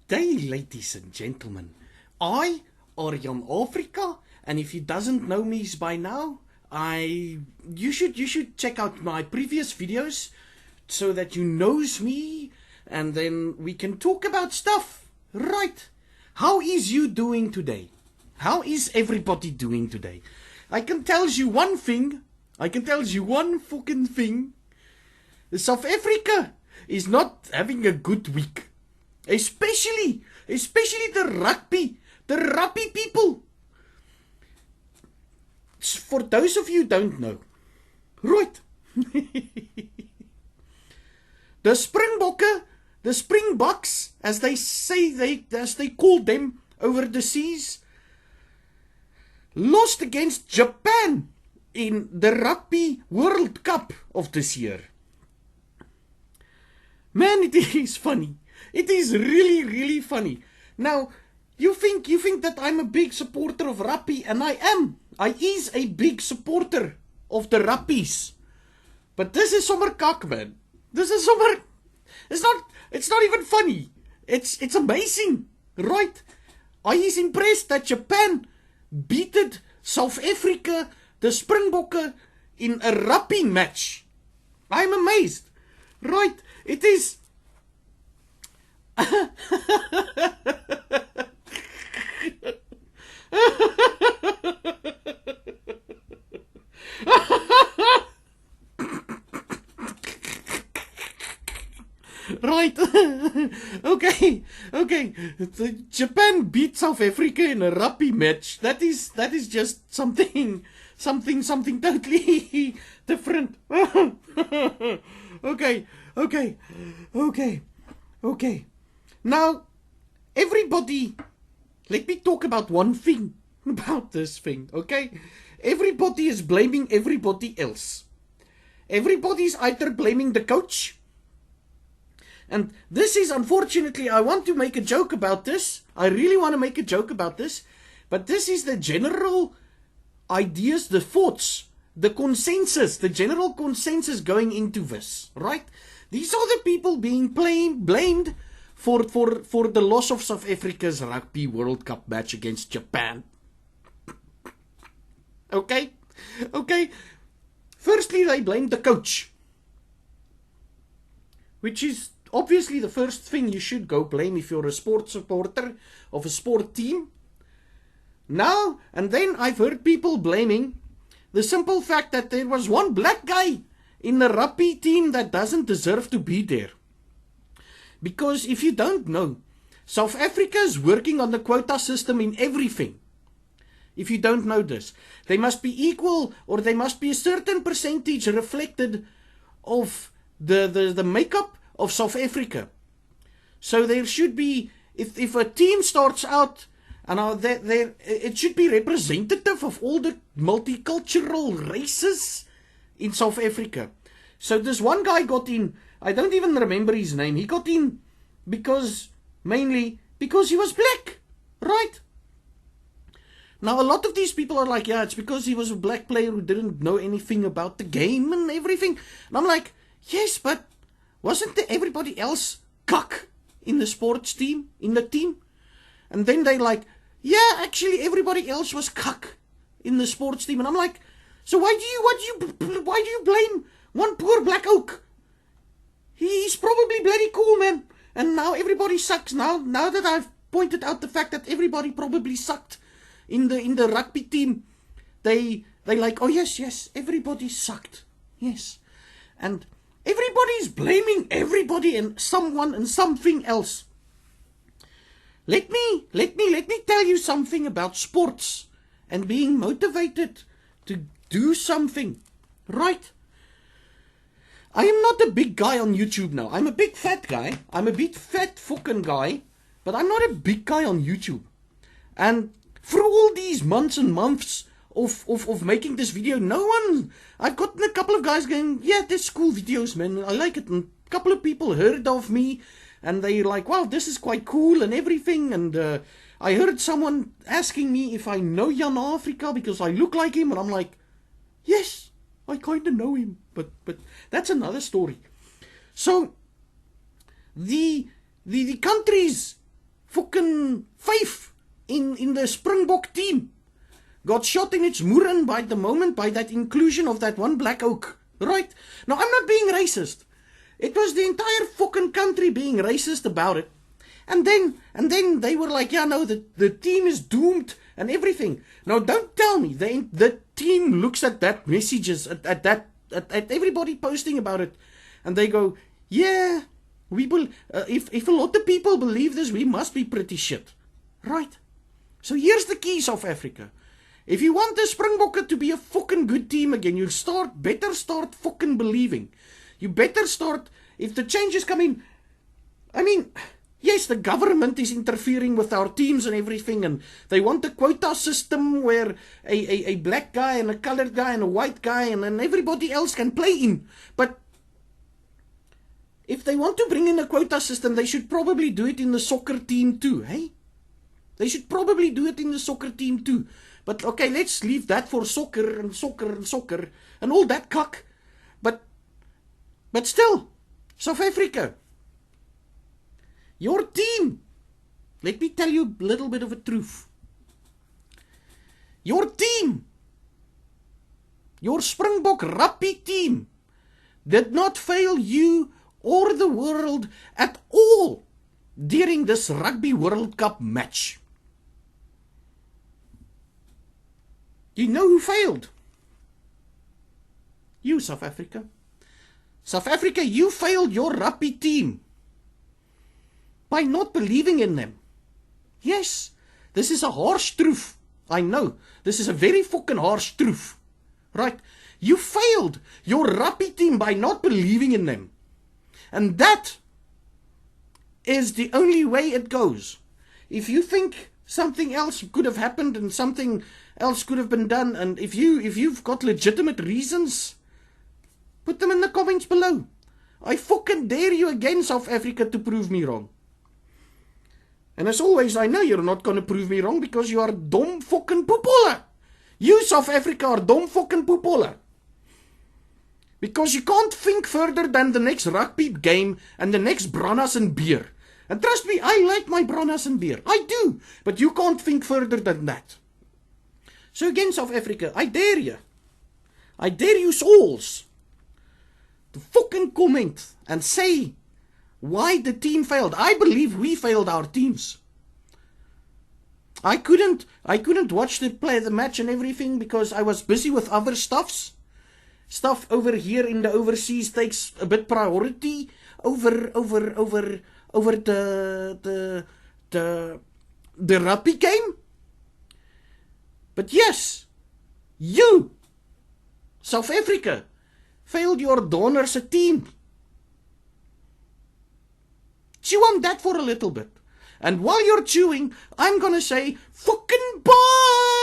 day, ladies and gentlemen. I are Jan Afrika, and if you doesn't know me by now, you should check out my previous videos so that you knows me, and then we can talk about stuff. Right? How is you doing today? How is everybody doing today? I can tell you one thing. I can tell you one fucking thing. South Africa is not having a good week. Especially the rugby people. For those of you who don't know, right? The Springbokke, the Springboks, as they say, as they call them over the seas, lost against Japan in the Rugby World Cup of this year. Man, it is funny. It is really, really funny. Now, you think that I'm a big supporter of rugby, and I am. I is a big supporter of the rugbies. But this is sommer kak, man. This is sommer... It's not even funny. It's amazing, right? I is impressed that Japan beated South Africa, the Springbokke, in a rugby match. I'm amazed. Right? It is... Right. Okay. Japan beat South Africa in a rugby match. That is just something totally different. Okay. Now, everybody, let me talk about one thing about this thing, okay? Everybody is blaming everybody else. Everybody's either blaming the coach. And this is, unfortunately, I want to make a joke about this. I really want to make a joke about this. But this is the general ideas, the thoughts, the consensus, the general consensus going into this, right? These are the people being blamed for the loss of South Africa's Rugby World Cup match against Japan. Okay? Firstly, they blamed the coach. Which is obviously the first thing you should go blame if you're a sport supporter of a sport team. Now, and then I've heard people blaming the simple fact that there was one black guy in the rugby team that doesn't deserve to be there. Because if you don't know, South Africa is working on the quota system in everything. If you don't know this, they must be equal, or they must be a certain percentage reflected of the makeup of South Africa. So there should be, if a team starts out, and it should be representative of all the multicultural races in South Africa. So this one guy got in, I don't even remember his name, he got in mainly because he was black, right? Now a lot of these people are like, yeah, it's because he was a black player who didn't know anything about the game and everything. And I'm like, yes, but wasn't everybody else cuck in the sports team, in the team? And then they like, yeah, actually everybody else was cuck in the sports team. And I'm like, so why do you blame one poor black oak? He's probably bloody cool, man. And now everybody sucks. Now that I've pointed out the fact that everybody probably sucked in the rugby team, they like, oh yes, everybody sucked. Yes. And everybody's blaming everybody and someone and something else. Let me tell you something about sports and being motivated to do something, right? I am not a big guy on YouTube now. I'm a big fat guy. I'm a big fat fucking guy, but I'm not a big guy on YouTube. And for all these months and months of making this video, I've gotten a couple of guys going, yeah, that's cool videos, man. I like it. And a couple of people heard of me and they're like, wow, this is quite cool and everything. And I heard someone asking me if I know Jan Afrika because I look like him. And I'm like, yes, I kind of know him. But that's another story. So the countries fucking faith in the Springbok team got shot in its murren by the moment by that inclusion of that one black oak. Right? Now, I'm not being racist. It was the entire fucking country being racist about it. And then they were like, yeah, no, the team is doomed and everything. Now, don't tell me the team looks at that messages, at everybody posting about it, and they go, yeah, if a lot of people believe this, we must be pretty shit. Right? So here's the key, South Africa. If you want the Springbokke to be a fucking good team again, you better start fucking believing. You better start, if the changes come in, I mean, yes, the government is interfering with our teams and everything, and they want a quota system where a black guy and a colored guy and a white guy and everybody else can play in. But if they want to bring in a quota system, they should probably do it in the soccer team too, hey? They should probably do it in the soccer team too. But okay, let's leave that for soccer and all that cuck. But still, South Africa, your team, let me tell you a little bit of a truth. Your team, your Springbok rugby team, did not fail you or the world at all during this Rugby World Cup match. You know who failed? You, South Africa. South Africa, you failed your rugby team by not believing in them. Yes, this is a harsh truth. I know. This is a very fucking harsh truth. Right? You failed your rugby team by not believing in them. And that is the only way it goes. If you think something else could have happened and something else could have been done, and if you've got legitimate reasons, put them in the comments below. I fucking dare you again, South Africa, to prove me wrong. And as always, I know you're not going to prove me wrong because you are dom fucking poepola. You, South Africa, are dom fucking poepola. Because you can't think further than the next rugby game and the next brannas and beer. And trust me, I like my brannas and beer. I do. But you can't think further than that. So again, South Africa, I dare you. I dare you souls to fucking comment and say why the team failed. I believe we failed our teams. I couldn't watch the match and everything because I was busy with other stuffs. Stuff over here in the overseas takes a bit priority over the rugby game. But yes, you, South Africa, failed your donors a team. Chew on that for a little bit. And while you're chewing, I'm gonna say, fucking bye!